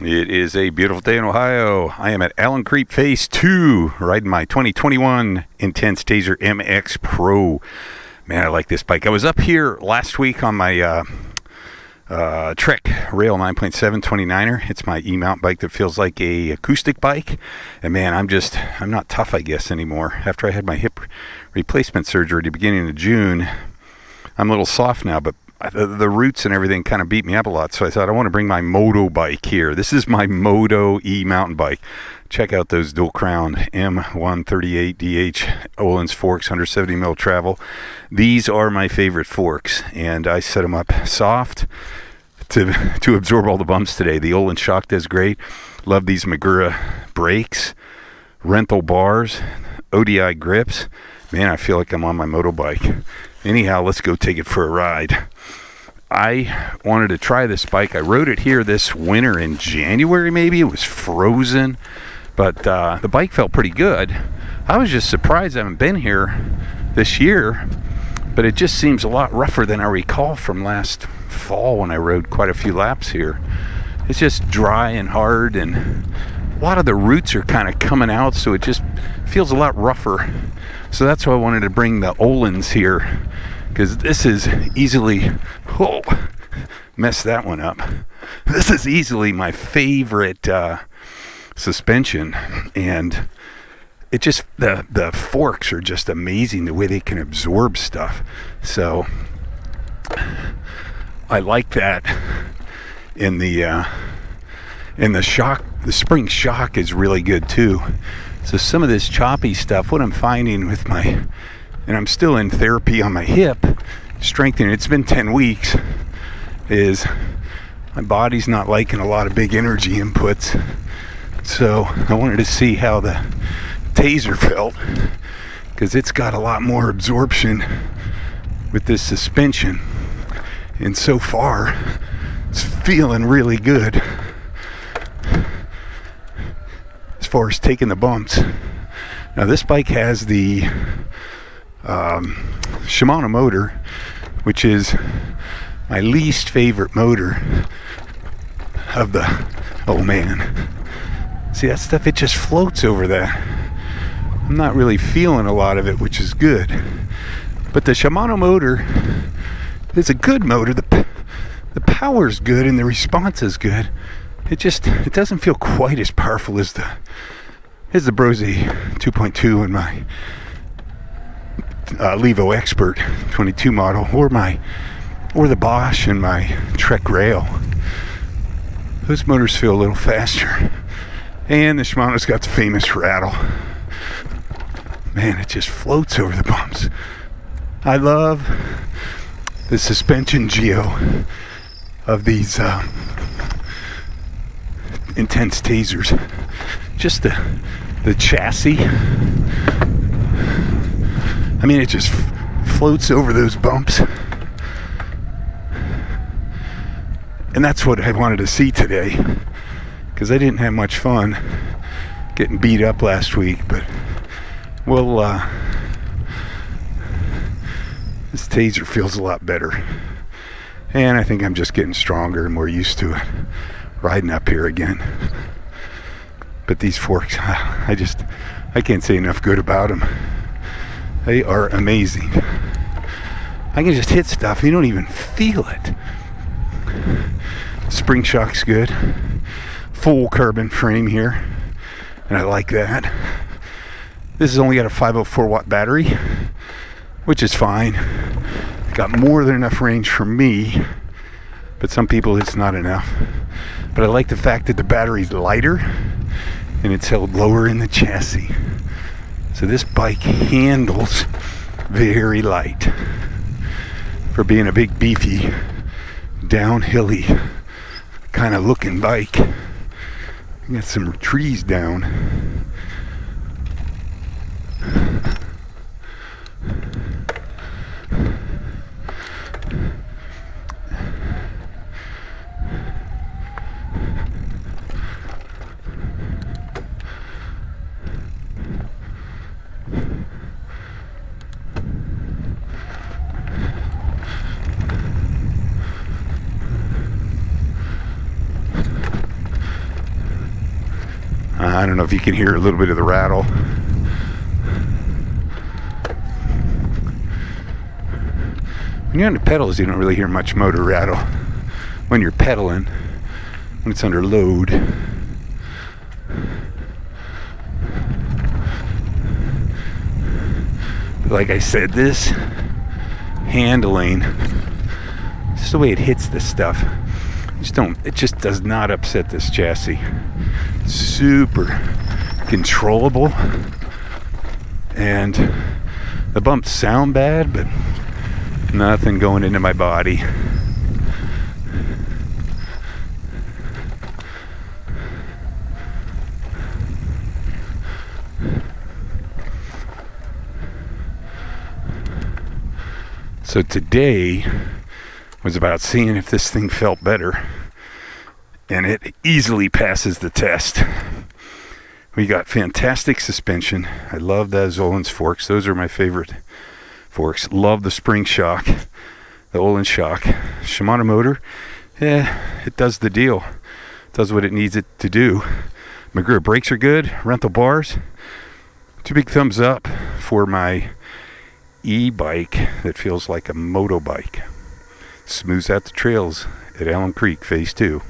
It is a beautiful day in Ohio. I am at Alum Creek Phase 2, riding my 2021 Intense Tazer MX Pro. Man, I like this bike. I was up here last week on my Trek Rail 9.7 29er. It's my e-mount bike that feels like a acoustic bike. And man, I'm not tough, I guess, anymore. After I had my hip replacement surgery at the beginning of June, I'm a little soft now, but the roots and everything kind of beat me up a lot. So I thought I want to bring my moto bike here. This is my moto e-mountain bike. Check out those dual crown M138DH Ohlins forks, 170 mil travel. These are my favorite forks, and I set them up soft to absorb all the bumps today. The Ohlins shock does great. Love these Magura brakes, Renthal bars, ODI grips. Man, I feel like I'm on my motorbike. Anyhow, let's go take it for a ride. I wanted to try this bike. I rode it here this winter in January, maybe. It was frozen, but the bike felt pretty good. I was just surprised I haven't been here this year, but it just seems a lot rougher than I recall from last fall when I rode quite a few laps here. It's just dry and hard, and a lot of the roots are kind of coming out, so it just feels a lot rougher. So that's why I wanted to bring the Ohlins here, because this is easily, messed that one up. This is easily my favorite suspension, and it just, the forks are just amazing the way they can absorb stuff. So I like that. In the shock, the spring shock is really good too. So some of this choppy stuff, what I'm finding with and I'm still in therapy on my hip, strengthening, it's been 10 weeks, is my body's not liking a lot of big energy inputs. So I wanted to see how the Tazer felt, because it's got a lot more absorption with this suspension. And so far, it's feeling really good as far as taking the bumps. Now this bike has the Shimano motor, which is my least favorite motor of the, oh man, see that stuff, it just floats over that. I'm not really feeling a lot of it, which is good. But the Shimano motor is a good motor. The power's good and the response is good. It doesn't feel quite as powerful as the Brose 2.2 and my Levo Expert 22 model, or the Bosch and my Trek Rail. Those motors feel a little faster, and the Shimano's got the famous rattle. Man, it just floats over the bumps. I love the suspension geo of these Intense Tazers. Just the chassis. I mean, it just floats over those bumps. And that's what I wanted to see today, because I didn't have much fun getting beat up last week. But this Tazer feels a lot better, and I think I'm just getting stronger and more used to it, riding up here again. But these forks, I can't say enough good about them. They are amazing. I can just hit stuff, you don't even feel it. Spring shock's good. Full carbon frame here, and I like that. This has only got a 504 watt battery, which is fine. Got more than enough range for me, but some people it's not enough. But I like the fact that the battery's lighter and it's held lower in the chassis. So this bike handles very light for being a big, beefy, downhilly kind of looking bike. Got some trees down. I don't know if you can hear a little bit of the rattle. When you're on the pedals, you don't really hear much motor rattle. When you're pedaling, when it's under load. But like I said, this handling, just the way it hits this stuff, it just does not upset this chassis. Super controllable, and the bumps sound bad, but nothing going into my body. So today was about seeing if this thing felt better, and it easily passes the test. We got fantastic suspension. I love those Ohlins forks. Those are my favorite forks. Love the spring shock, the Ohlins shock. Shimano motor, it does the deal. It does what it needs it to do. Magura brakes are good. Renthal bars. 2 big thumbs up for my e-bike that feels like a moto bike. Smooths out the trails at Alum Creek Phase 2.